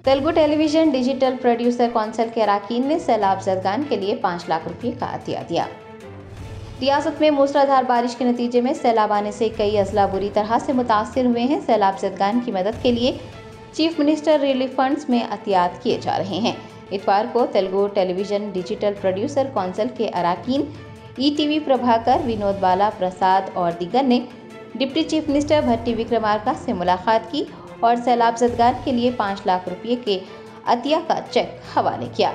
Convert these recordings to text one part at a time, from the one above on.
Telugu television digital producer council के अरकान ने सैलाब ज़दगान के लिए 5 लाख रुपये का अतिया दिया। रियासत में मूसलाधार बारिश के नतीजे में सैलाब आने से कई अजला बुरी तरह से मुतासिर हुए हैं। सैलाब ज़दगान की मदद के लिए चीफ मिनिस्टर रिलीफ फंड्स में अतियात किए जा रहे हैं। इतवार को Telugu television digital producer council के अरकान ईटीवी प्रभाकर, विनोद बाला प्रसाद और दीगर ने डिप्टी चीफ मिनिस्टर भट्टी विक्रमार्का से मुलाकात की और सैलाब ज़दगान के लिए 5 लाख रुपये के अतिया का चेक हवाले किया।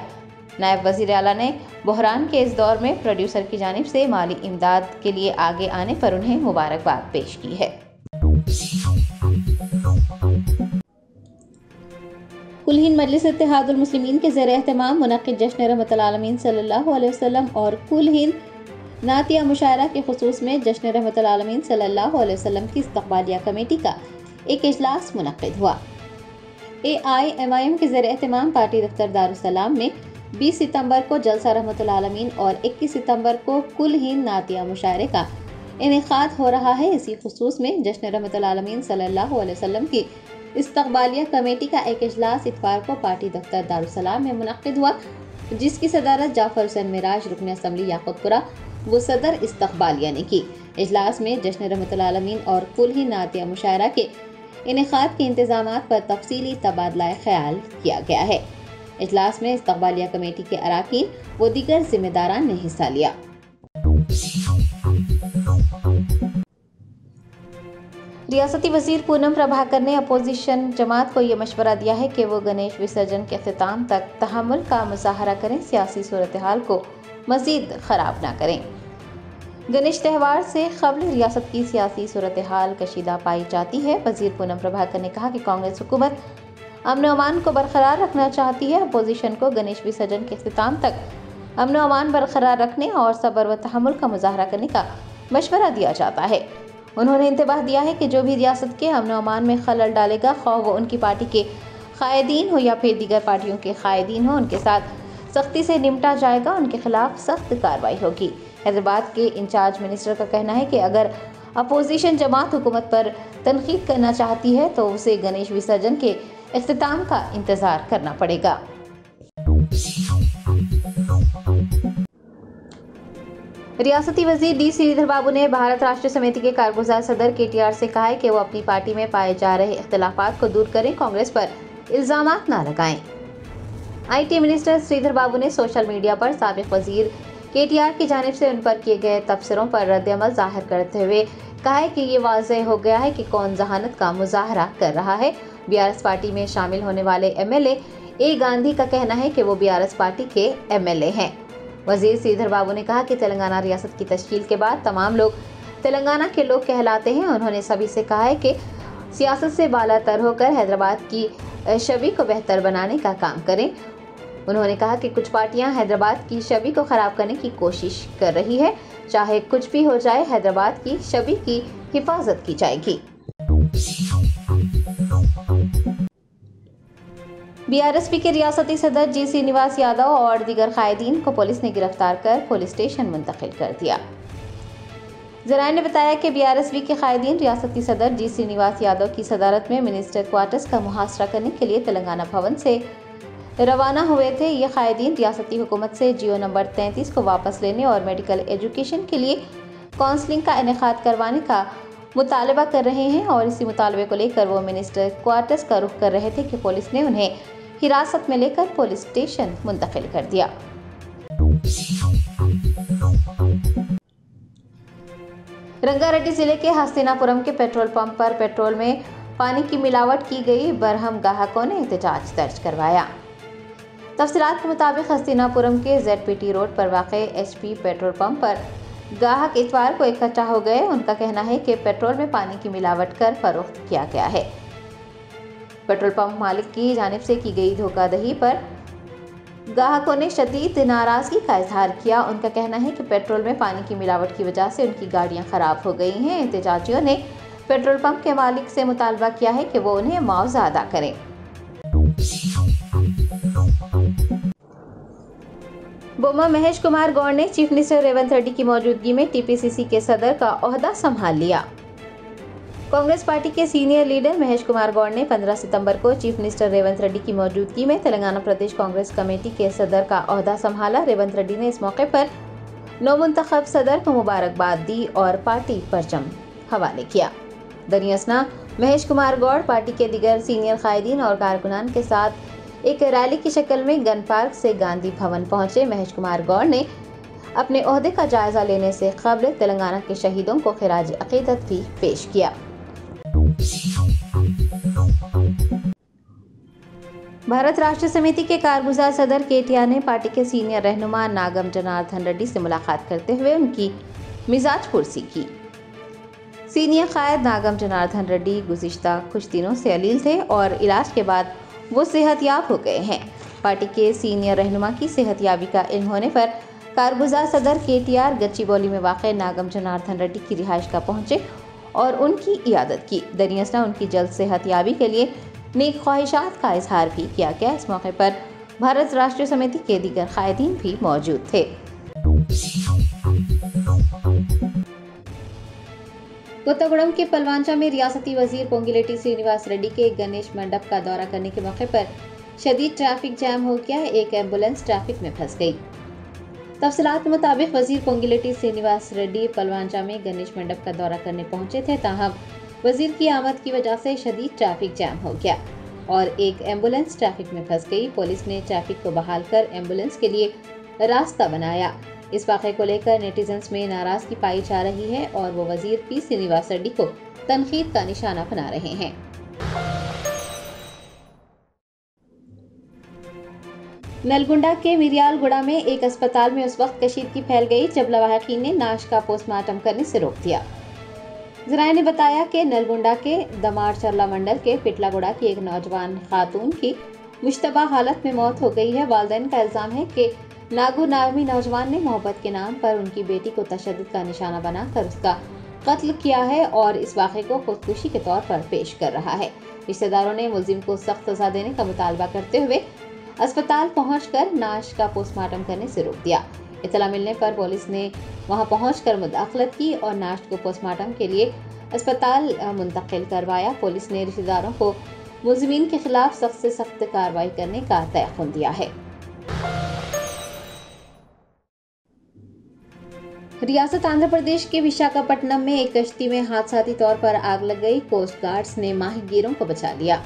नायब वज़ीर आला ने बहरान के इस दौर में प्रोड्यूसर की जानिब से माली इमदाद के लिए आगे आने पर उन्हें मुबारकबाद पेश की है। कुल हिंद मजलिस इत्तेहादुल मुस्लिमीन के ज़ेर एहतमाम मुनक़्क़िद जश्न रहमतुल आलमीन सल्लल्लाहु अलैहि वसल्लम और कुल हिंद नातिया मुशायरा के खुसूस में जश्न रहमतुल आलमीन सल्लल्लाहु अलैहि वसल्लम की इस्तक़बालिया कमेटी का एक इजलास मुनक़्क़िद हुआ। AIMIM के ज़ेर एहतमाम पार्टी दफ्तर दारुस्सलाम में 20 सितंबर को जलसा रहमतुल आलमीन और 21 सितंबर को कुल हिंद नातिया मुशायरे का इनेकाद हो रहा है। इसी खुसूस में जश्न रहमतुल आलमीन सल्लल्लाहु अलैहि वसल्लम की इस्तक़बालिया कमेटी का एक इजलास इतवार को पार्टी दफ्तर दारुस्सलाम में मुनक़्क़िद हुआ, जिसकी सदारत जाफर हुसैन मिराज रुकन असम्बली याक़ूतपुरा व सदर इस्तक़बालिया ने की। इजलास में जश्न रहमतुल आलमीन और कुल हिंद नातिया मुशायरा के इनेकाद के इंतज़ामात पर तफसीली तबादला ख्याल किया गया है। इजलास में इस्तक़बालिया कमेटी के अरकान व दीगर जिम्मेदारान ने हिस्सा लिया। रियासती वज़ीर पूनम प्रभाकर ने अपोजिशन जमात को यह मशवरा दिया है कि वो गणेश विसर्जन के अख्तिताम तक तहम्मुल का मुज़ाहरा करें, सियासी सूरत हाल को मज़ीद ख़राब ना करें। गणेश त्यौहार से क़ब्ल रियासत की सियासी सूरत हाल कशीदा पाई जाती है। वज़ीर पूनम प्रभाकर ने कहा कि कांग्रेस हुकूमत अमन अमान को बरकरार रखना चाहती है। अपोजिशन को गणेश विसर्जन के अख्तिताम तक अमन अमान बरकरार रखने और सब्र व तहम्मुल का मुज़ाहरा करने का मशवरा दिया जाता है। उन्होंने इंतबाह दिया है कि जो भी रियासत के अमन अमान में खलल डालेगा, ख्वाह वो उनकी पार्टी के कायदीन हो या फिर दीगर पार्टियों के कायदीन हो, उनके साथ सख्ती से निपटा जाएगा, उनके खिलाफ सख्त कार्रवाई होगी। हैदराबाद के इंचार्ज मिनिस्टर का कहना है कि अगर अपोजिशन जमात हुकूमत पर तनकीद करना चाहती है तो उसे गणेश विसर्जन के इख्तिताम का इंतज़ार करना पड़ेगा। रियासती वज़ीर डी श्रीधर बाबू ने भारत राष्ट्र समिति के कारगुजार सदर KTR से कहा है कि वो अपनी पार्टी में पाए जा रहे इख्तिलाफात को दूर करें, कांग्रेस पर इल्ज़ामात ना लगाएं। IT मिनिस्टर श्रीधर बाबू ने सोशल मीडिया पर साबिक़ वज़ीर KTR की जानिब से उन पर किए गए तबसरों पर रद्द-ए-अमल ज़ाहिर करते हुए कहा है कि ये वाज़ेह हो गया है कि कौन जहानत का मुज़ाहरा कर रहा है। BRS पार्टी में शामिल होने वाले MLA A गांधी का कहना है कि वो BRS पार्टी के MLA हैं। वज़ीर श्रीधर बाबू ने कहा कि तेलंगाना रियासत की तश्कील के बाद तमाम लोग तेलंगाना के लोग कहलाते हैं। उन्होंने सभी से कहा है कि सियासत से बालातर होकर हैदराबाद की छवि को बेहतर बनाने का काम करें। उन्होंने कहा कि कुछ पार्टियां हैदराबाद की छवि को ख़राब करने की कोशिश कर रही है। चाहे कुछ भी हो जाए, हैदराबाद की छवि की हिफाजत की जाएगी। BRSP के रियासती सदर G श्रीनिवास यादव और दीगर कायदीन को पुलिस ने गिरफ्तार कर पुलिस स्टेशन मुंतकिल कर दिया। ज़राए ने बताया कि BRSP के कायदीन रियासती सदर G श्रीनिवास यादव की सदारत में मिनिस्टर क्वार्टर्स का मुहासरा करने के लिए तेलंगाना भवन से रवाना हुए थे। ये कायदीन रियासती हुकूमत से GO नंबर 33 को वापस लेने और मेडिकल एजुकेशन के लिए काउंसलिंग का इनेकाद करवाने का मुतालबा कर रहे हैं और इसी मुतालबे को लेकर वो मिनिस्टर क्वार्टर्स का रुख कर रहे थे कि पुलिस ने उन्हें हिरासत में लेकर पुलिस स्टेशन मुंतकिल कर दिया। रंगारेड्डी जिले के हस्तिनापुरम के पेट्रोल पंप पर पेट्रोल में पानी की मिलावट की गई, बरहम ग्राहकों ने एहतजाज दर्ज करवाया। तफसीलात के मुताबिक हस्तिनापुरम के ZPT रोड पर वाक़े HP पेट्रोल पंप पर ग्राहक इतवार को इकट्ठा हो गए। उनका कहना है कि पेट्रोल में पानी की मिलावट कर फरोख्त किया गया है। पेट्रोल पंप मालिक की जानिब से की गई धोखाधड़ी पर ग्राहकों ने शदीद नाराज़गी का इजहार किया। उनका कहना है कि पेट्रोल में पानी की मिलावट की वजह से उनकी गाड़ियां खराब हो गई हैं। एहतजाजियों ने पेट्रोल पंप के मालिक से मुतालबा किया है कि वो उन्हें मुआवजा अदा करें। बोमा महेश कुमार गौड़ ने चीफ मिनिस्टर रेवंत रेड्डी की मौजूदगी में TPCC के सदर का ओहदा संभाल लिया। कांग्रेस पार्टी के सीनियर लीडर महेश कुमार गौड़ ने 15 सितंबर को चीफ मिनिस्टर रेवंत रेड्डी की मौजूदगी में तेलंगाना प्रदेश कांग्रेस कमेटी के सदर का ओहदा संभाला। रेवंत रेड्डी ने इस मौके पर नवमुंतखब सदर को मुबारकबाद दी और पार्टी परचम हवाले किया। दरियासना महेश कुमार गौड़ पार्टी के दीगर सीनियर कायदीन और कारकुनान के साथ एक रैली की शक्ल में गन पार्क से गांधी भवन पहुंचे। महेश कुमार गौड़ ने अपने ओहदे का जायजा लेने से कबल तेलंगाना के शहीदों को खिराज अकीदत भी पेश किया। भारत राष्ट्र समिति के कारगुजार सदर केटीआर ने पार्टी के सीनियर रहनुमा नागम जनार्दन रेड्डी से मुलाकात करते हुए उनकी मिजाज पुरसी की। सीनियर कायद नागम जनार्दन रेड्डी गुज़िश्ता कुछ दिनों से अलील थे और इलाज के बाद वो सेहतयाब हो गए हैं। पार्टी के सीनियर रहनुमा की सेहतयाबी का इल्म होने पर कारगुजार सदर केटीआर गच्चीबौली में वाक़ नागम जनार्दन रेड्डी की रिहाइश का पहुंचे और उनकी इयादत की। दरियासना उनकी जल्द सेहतयाबी के लिए नेक ख्वाहिशात का इजहार भी किया गया। इस मौके पर भारत राष्ट्रीय समिति के दीगर कायदीन भी मौजूद थे। कोत्तागुड़म के पलवांचा में रियासती वजीर पोंगिलेटी श्रीनिवास रेड्डी के गणेश मंडप का दौरा करने के मौके पर शदीद ट्रैफिक जैम हो गया। एक एम्बुलेंस ट्रैफिक में फंस गई। तफसीलात के मुताबिक वजीर पोंगिलेटी श्रीनिवास रेड्डी पलवांचा में गणेश मंडप का दौरा करने पहुंचे थे, ताहम वजीर की आमद की वजह से शदीद ट्रैफिक जैम हो गया और एक एम्बुलेंस ट्रैफिक में फंस गई। पुलिस ने ट्रैफिक को बहाल कर एम्बुलेंस के लिए रास्ता बनाया। इस वाक़े को लेकर नेटिजन्स में नाराजगी पाई जा रही है और वो वजीर पी श्रीनिवास रेड्डी को तनकीद का निशाना बना रहे हैं। नलगुंडा के मिरियालगुड़ा में एक अस्पताल में उस वक्त कशीदगी फैल गई जब लवाहिकीन ने नाश का पोस्टमार्टम करने से रोक दिया। ज़राए ने बताया कि नलगुंडा के दमार चरला मंडल के पिटलागुड़ा की एक नौजवान खातून की मुश्तबा हालत में मौत हो गई है। वालिदैन का इल्ज़ाम है कि नागू नामी नौजवान ने मोहब्बत के नाम पर उनकी बेटी को तशद्दुद का निशाना बनाकर उसका कत्ल किया है और इस वाक़े को खुदकुशी के तौर पर पेश कर रहा है। रिश्तेदारों ने मुलजिम को सख्त सज़ा देने का मुतालबा करते हुए अस्पताल पहुंचकर नाश का पोस्टमार्टम करने से रोक दिया। इत्तला मिलने पर पुलिस ने वहां पहुंचकर मुदाखलत की और नाश को पोस्टमार्टम के लिए अस्पताल मुंतकिल करवाया। पुलिस ने रिश्तेदारों को मुलजिमीन के खिलाफ सख्त से सख्त कार्रवाई करने का तयक़ुन दिया है। रियासत आंध्र प्रदेश के विशाखापट्टनम में एक कश्ती में हादसाती तौर पर आग लग गई। कोस्ट गार्ड्स ने माहीगीरों को बचा लिया।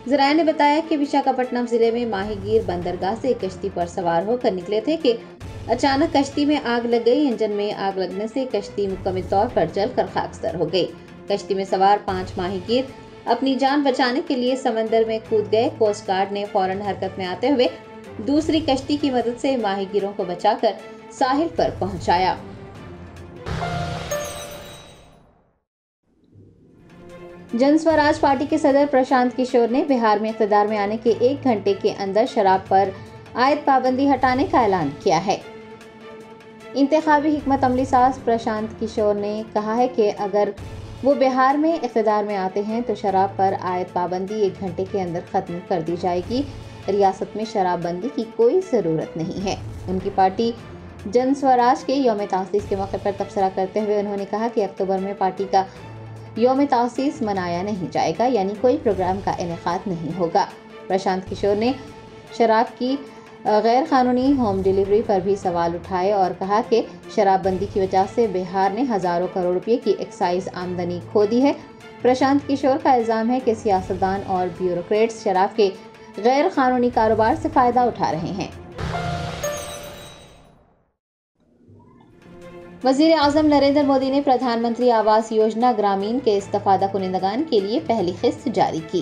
ज़राए ने बताया कि विशाखापट्टनम जिले में माहीगीर बंदरगाह से एक कश्ती पर सवार होकर निकले थे कि अचानक कश्ती में आग लग गई। इंजन में आग लगने से कश्ती मुकम्मल तौर पर जलकर खाकसर हो गई। कश्ती में सवार 5 माहीगीर अपनी जान बचाने के लिए समंदर में कूद गए। कोस्ट गार्ड ने फौरन हरकत में आते हुए दूसरी कश्ती की मदद से माहीगीरों को बचाकर साहिल पर पहुंचाया। जन स्वराज पार्टी के सदर प्रशांत किशोर ने बिहार में इक़्तिदार में आने के 1 घंटे के अंदर शराब पर आयद पाबंदी हटाने का ऐलान किया है। इंतखाबी हिकमत अमली साज प्रशांत किशोर ने कहा है कि अगर वो बिहार में इक़्तिदार में आते हैं तो शराब पर आयद पाबंदी 1 घंटे के अंदर ख़त्म कर दी जाएगी। रियासत में शराबबंदी की कोई ज़रूरत नहीं है। उनकी पार्टी जन स्वराज के यौम तासीस के मौके पर तबसरा करते हुए उन्होंने कहा कि अक्टूबर में पार्टी का यौम तासीस मनाया नहीं जाएगा, यानी कोई प्रोग्राम का इनेकाद नहीं होगा। प्रशांत किशोर ने शराब की गैर कानूनी होम डिलीवरी पर भी सवाल उठाए और कहा कि शराबबंदी की वजह से बिहार ने हज़ारों करोड़ रुपये की एक्साइज आमदनी खो दी है। प्रशांत किशोर का इल्ज़ाम है कि सियासतदान और ब्यूरोक्रेट्स शराब के गैर कानूनी कारोबार से फ़ायदा उठा रहे हैं। वज़ीर आज़म नरेंद्र मोदी ने प्रधानमंत्री आवास योजना ग्रामीण के इस्तेफादा कुनिंदगान के लिए पहली किस्त जारी की।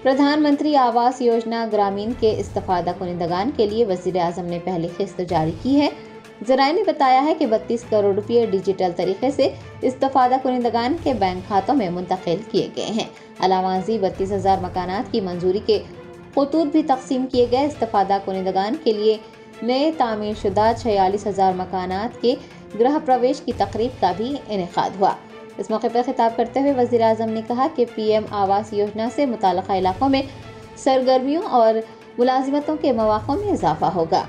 प्रधानमंत्री आवास योजना ग्रामीण के इस्तेफादा कुनिंदगान के लिए वज़ीर आज़म ने पहली किस्त जारी की है। ज़राए ने बताया है कि 32 करोड़ रुपये डिजिटल तरीके से इस्तेफादा कुनिंदगान के बैंक खातों में मुंतकिल किए गए हैं। अलावा 32,000 मकानात की मंजूरी के खतूत भी तकसीम किए गए। इस्तेफादा कुनिंदगान के लिए नए तामीर शुदा 46,000 मकानात के गृह प्रवेश की तकरीब का भी इनेकाद हुआ। इस मौके पर खिताब करते हुए वज़ीर आज़म ने कहा कि पीएम आवास योजना से मुताल्लिक़ा इलाकों में सरगर्मियों और मुलाजिमतों के मौक़ों में इजाफा होगा।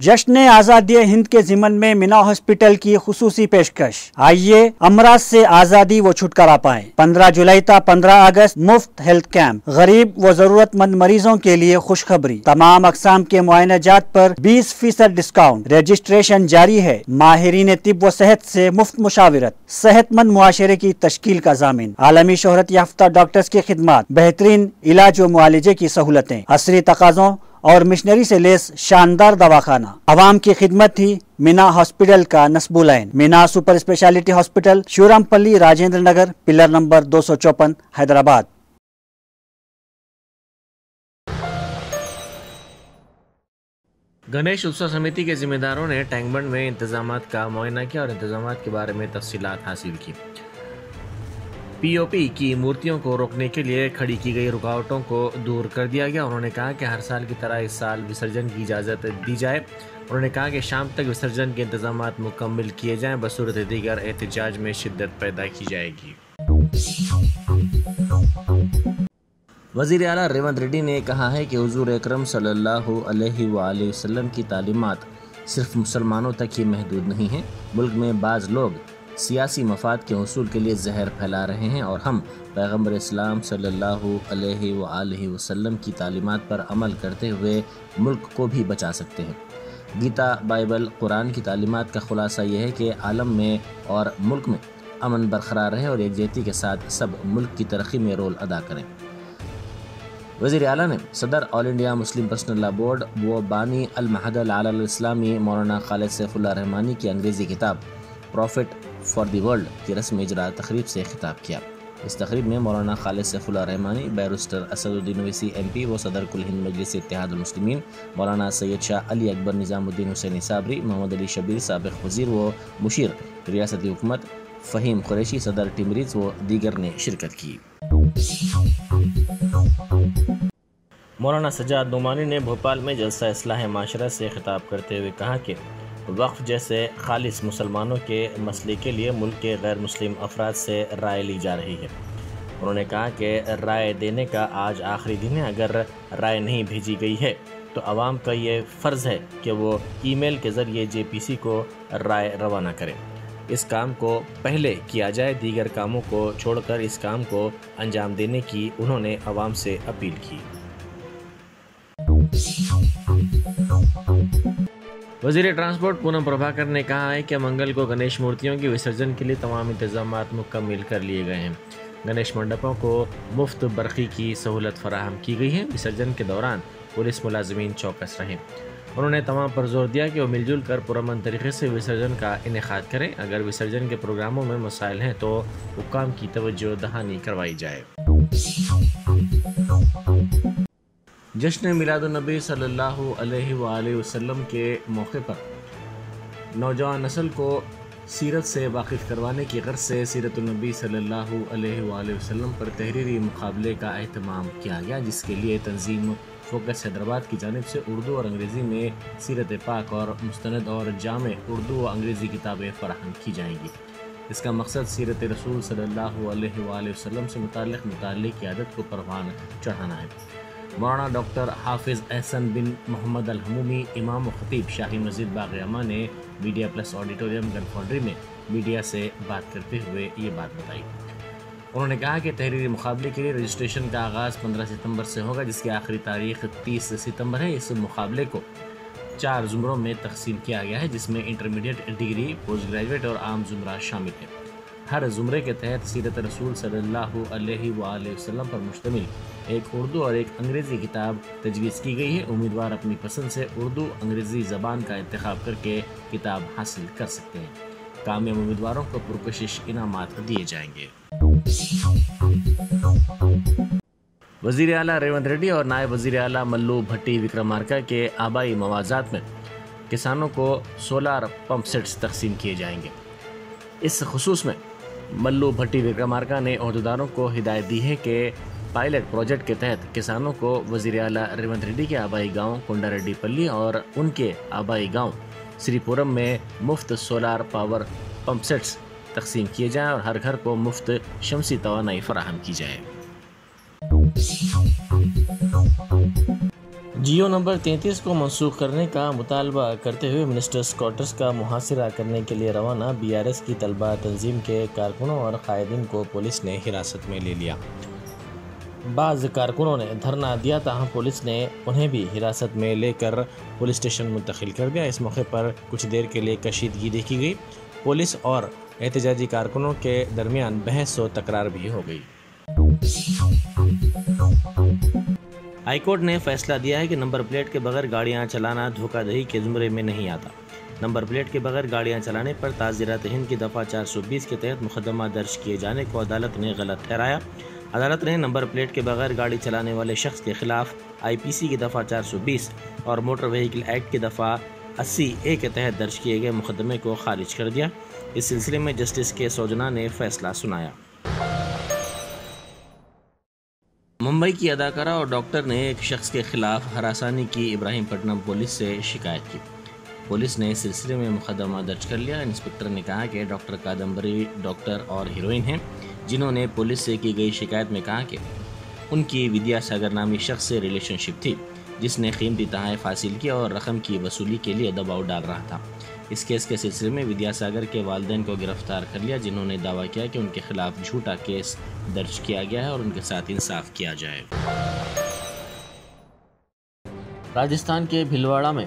जश्न आज़ादी हिंद के ज़िमन में मीना हॉस्पिटल की खुसूसी पेशकश। आइए अमराज से आज़ादी व छुटकारा पाएं। 15 जुलाई था 15 अगस्त मुफ्त हेल्थ कैंप। गरीब व जरूरतमंद मरीजों के लिए खुशखबरी। तमाम अकसाम के मुआयनाजात पर 20% डिस्काउंट। रजिस्ट्रेशन जारी है। माहिरीन तिब व सेहत से मुफ्त मुशावरत। सेहतमंद मुआशरे की तश्कील का जामिन। आलमी शोहरत याफ्ता डॉक्टर्स की खिदमत। बेहतरीन इलाज व मुआलजे की सहूलतें। असरी तकाज़ों और मिशनरी से लेस शानदार दवाखाना। आवाम की खिदमत थी मीना हॉस्पिटल का नस्बुलैन। Meena super speciality hospital, Shivrampalli, Rajendra Nagar, pillar number 254, Hyderabad. Ganesh Utsav समिति के जिम्मेदारों ने टैंकबंड में इंतजामात का मुआयना किया और इंतजामात के बारे में तफसीलात हासिल की। पीओपी की मूर्तियों को रोकने के लिए खड़ी की गई रुकावटों को दूर कर दिया गया। उन्होंने कहा कि हर साल की तरह इस साल विसर्जन की इजाज़त दी जाए। उन्होंने कहा कि शाम तक विसर्जन के इंतजामात मुकम्मल किए जाएं, बसूरत दीगर एहतजाज में शिद्दत पैदा की जाएगी। वज़ीर आला रेवंत रेड्डी ने कहा है कि हुज़ूर अकरम सल्लल्लाहु अलैहि वसल्लम की तालीमात सिर्फ मुसलमानों तक ही महदूद नहीं है। मुल्क में बाज़ लोग सियासी मफाद के हुसूल के लिए जहर फैला रहे हैं और हम पैगम्बर इस्लाम सल्लल्लाहु अलैहि वसल्लम की तालीमात पर अमल करते हुए मुल्क को भी बचा सकते हैं। गीता, बाइबल, कुरान की तालीमात का खुलासा यह है कि आलम में और मुल्क में अमन बरकरार रहे और एकजहती के साथ सब मुल्क की तरक्की में रोल अदा करें। वज़ीर आला ने सदर all India Muslim personal law board व बानी अल महद अल इस्लामी मौलाना खालिद सैफुल्लाह रहमानी की अंग्रेज़ी किताब प्रॉफिट फॉर द वर्ल्ड की रस्म इजरा तकरीब से खिताब किया। इस तकरीब में मौलाना खालिद सैफुल्लाह रहमानी, बैरिस्टर असदुद्दीन ओवैसी MP व सदर कुल हिंद मजलिस इत्तेहादुल मुस्लिमीन, मौलाना सैयद शाह अली अकबर निज़ामुद्दीन हुसैनी साबरी, मोहम्मद अली शबीर साबिक़ वज़ीर व मुशीर रियासती हुकूमत, फ़हीम कुरैशी सदर टिमरीज़ व दीगर ने शिरकत की। मौलाना सज्जाद नुमानी ने भोपाल में जलसा इस्लाह माशरा से खिताब करते हुए कहा कि वक्फ जैसे खालिस मुसलमानों के मसले के लिए मुल्क के गैर मुस्लिम अफराद से राय ली जा रही है। उन्होंने कहा कि राय देने का आज आखिरी दिन है। अगर राय नहीं भेजी गई है तो आवाम का ये फ़र्ज़ है कि वो ईमेल के ज़रिए JPC को राय रवाना करें। इस काम को पहले किया जाए, दीगर कामों को छोड़कर इस काम को अंजाम देने की उन्होंने आवाम से अपील की। वज़ीर ट्रांसपोर्ट पूनम प्रभाकर ने कहा है कि मंगल को गणेश मूर्तियों के विसर्जन के लिए तमाम इंतजामात मुकम्मल कर लिए गए हैं। गणेश मंडपों को मुफ्त बरक़ी की सहूलत फराहम की गई है। विसर्जन के दौरान पुलिस मुलाजिमीन चौकस रहें। उन्होंने तमाम पर जोर दिया कि वो मिलजुल कर पुरअमन तरीके से विसर्जन का इनेकाद करें। अगर विसर्जन के प्रोग्रामों में मसाइल हैं तो हुक्काम की तवज्जो दहानी करवाई जाए। जश्न मिलादुन्नबी सल्लल्लाहु अलैहि वसल्लम के मौके पर नौजवान नस्ल को सीरत से वाकिफ़ करवाने की गर्ज से सीरतुन्नबी सल्लल्लाहु अलैहि वसल्लम पर तहरीरी मुकाबले का एहतमाम किया गया, जिसके लिए तंजीम फोकस हैदराबाद की जानिब से उर्दू और अंग्रेज़ी में सीरत पाक और मुस्तनद और जामे उर्दू व अंग्रेज़ी किताबें फराहम की जाएंगी। इसका मकसद सीरत रसूल सल्लल्लाहु अलैहि वसल्लम से मुताल्लिक़ मुताले की आदत को परवान चढ़ाना है। मौलाना डॉक्टर हाफिज़ एहसन बिन मोहम्मद अल हमूमी, इमाम व खतीब शाही मस्जिद बाग़ अमा ने media plus auditorium gun foundry में मीडिया से बात करते हुए ये बात बताई। उन्होंने कहा कि तहरीरी मुकाबले के लिए रजिस्ट्रेशन का आगाज़ 15 सितंबर से होगा, जिसकी आखिरी तारीख 30 सितंबर है। इस मुकाबले को 4 ज़ुमरों में तकसीम किया गया है, जिसमें इंटरमीडिएट डिग्री, पोस्ट ग्रेजुएट और आम ज़ुमरा शामिल है। हर ज़ुमरे के तहत सीरत रसूल सल्लल्लाहु अलैहि वसल्लम पर मुश्तमिल एक उर्दू और एक अंग्रेज़ी किताब तजवीज़ की गई है। उम्मीदवार अपनी पसंद से उर्दू अंग्रेज़ी ज़बान का इंतखाब करके किताब हासिल कर सकते हैं। कामयाब उम्मीदवारों को पुरकशिश इनामात दिए जाएंगे। वज़ीर आला रेवंत रेड्डी और नायब वज़ीर आला मल्लू भट्टी विक्रमार्का के आबाई मवाज़ात में किसानों को सोलार पंप सेट्स तकसीम किए जाएंगे। इस खुसूस में मल्लू भट्टी विक्रमार्का ने ओहदेदारों को हिदायत दी है कि पायलट प्रोजेक्ट के तहत किसानों को वज़ीर आला रेवंत रेड्डी के आबाई गांव कोंडारेड्डीपल्ली और उनके आबाई गांव श्रीपुरम में मुफ्त सोलार पावर पंप सेट्स तकसीम किए जाएं और हर घर को मुफ्त शमसी तवानाई फराहम की जाए। जियो नंबर 33 को मनसूख करने का मुतालबा करते हुए मिनिस्टर्स क्वार्टर्स का मुहासिरा करने के लिए रवाना बीआरएस की तलबा तंजीम के कारकुनों और कायदीन को पुलिस ने हिरासत में ले लिया। बाज़ कारकुनों ने धरना दिया, ताहम पुलिस ने उन्हें भी हिरासत में लेकर पुलिस स्टेशन मुंतकिल कर दिया। इस मौके पर कुछ देर के लिए कशीदगी देखी गई। पुलिस और एहतजाजी कारकुनों के दरमियान बहस व तकरार भी हो गई। हाईकोर्ट ने फैसला दिया है कि नंबर प्लेट के बगैर गाड़ियां चलाना धोखाधड़ी के ज़ुमरे में नहीं आता। नंबर प्लेट के बगैर गाड़ियां चलाने पर ताज़ीरात हिंद की दफ़ा 420 के तहत मुकदमा दर्ज किए जाने को अदालत ने गलत ठहराया। अदालत ने नंबर प्लेट के बगैर गाड़ी चलाने वाले शख्स के खिलाफ आईपीसी की दफ़ा 420 और मोटर व्हीकल एक्ट की दफ़ा 80A के तहत दर्ज किए गए मुकदमे को खारिज कर दिया। इस सिलसिले में जस्टिस के सोजना ने फैसला सुनाया। मुंबई की अदाकारा और डॉक्टर ने एक शख्स के खिलाफ हरासानी की इब्राहिमपट्टनम पुलिस से शिकायत की। पुलिस ने इस सिलसिले में मुकदमा दर्ज कर लिया। इंस्पेक्टर ने कहा कि डॉक्टर कादम्बरी डॉक्टर और हीरोइन हैं, जिन्होंने पुलिस से की गई शिकायत में कहा कि उनकी विद्यासागर नामी शख्स से रिलेशनशिप थी, जिसने कीमती तोहफे हासिल किया और रकम की वसूली के लिए दबाव डाल रहा था। इस केस के सिलसिले में विद्यासागर के वालिदैन को गिरफ्तार कर लिया, जिन्होंने दावा किया कि उनके खिलाफ झूठा केस दर्ज किया गया है और उनके साथ इंसाफ किया जाए। राजस्थान के भिलवाड़ा में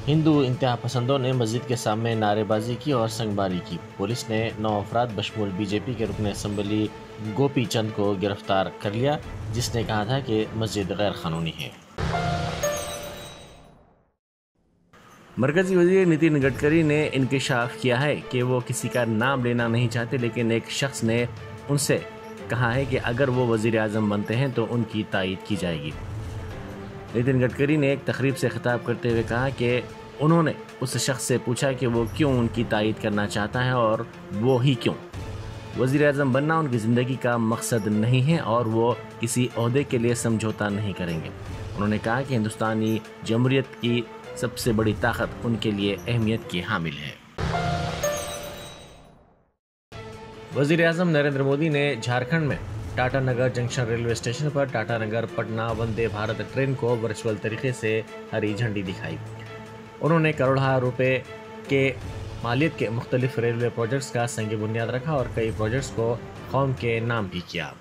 हिंदू इंतहा पसंदों ने मस्जिद के सामने नारेबाजी की और संगबारी की। पुलिस ने 9 अफराद बशमूल बीजेपी के रुकन असम्बली गोपी चंद को गिरफ्तार कर लिया, जिसने कहा था कि मस्जिद गैर कानूनी है। मरकजी वजीर नितिन गडकरी ने इंकशाफ किया है कि वो किसी का नाम लेना नहीं चाहते, लेकिन एक शख्स ने उनसे कहा है कि अगर वो वजीर आज़म बनते हैं तो उनकी तायीद की जाएगी। नितिन गडकरी ने एक तकरीब से खिताब करते हुए कहा कि उन्होंने उस शख्स से पूछा कि वो क्यों उनकी तायीद करना चाहता है और वो ही क्यों। वजीर आज़म बनना उनकी ज़िंदगी का मकसद नहीं है और वो किसी ओहदे के लिए समझौता नहीं करेंगे। उन्होंने कहा कि हिंदुस्तानी जमहूरियत की सबसे बड़ी ताकत उनके लिए अहमियत की हामिल है। वज़ीर आज़म नरेंद्र मोदी ने झारखंड में टाटा नगर जंक्शन रेलवे स्टेशन पर टाटा नगर पटना वंदे भारत ट्रेन को वर्चुअल तरीके से हरी झंडी दिखाई। उन्होंने करोड़ों रुपए के मालियत के मुख्तलिफ रेलवे प्रोजेक्ट्स का संग बुनियाद रखा और कई प्रोजेक्ट्स को कौम के नाम भी किया।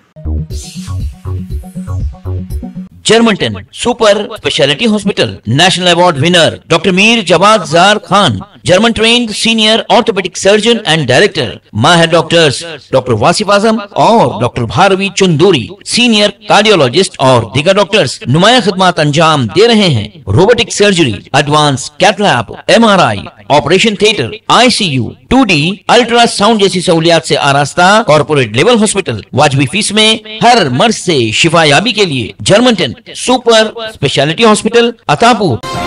Germanten super speciality hospital national award winner doctor Mir Jawad Zar Khan, German trained senior orthopedic surgeon and director, माहिर डॉक्टर्स डॉक्टर वासिफ आजम और doctor Bharavi Chanduri, senior cardiologist और दीगर डॉक्टर्स नुमाया खिदमत अंजाम दे रहे हैं। Robotic surgery, advance cath lab, MRI, operation theatre, ICU, 2D ultrasound जैसी सहूलियात से आरास्ता कॉर्पोरेट लेवल हॉस्पिटल। वाजबी फीस में हर मर्ज से शिफायाबी के लिए Germanton super speciality hospital, Attapur.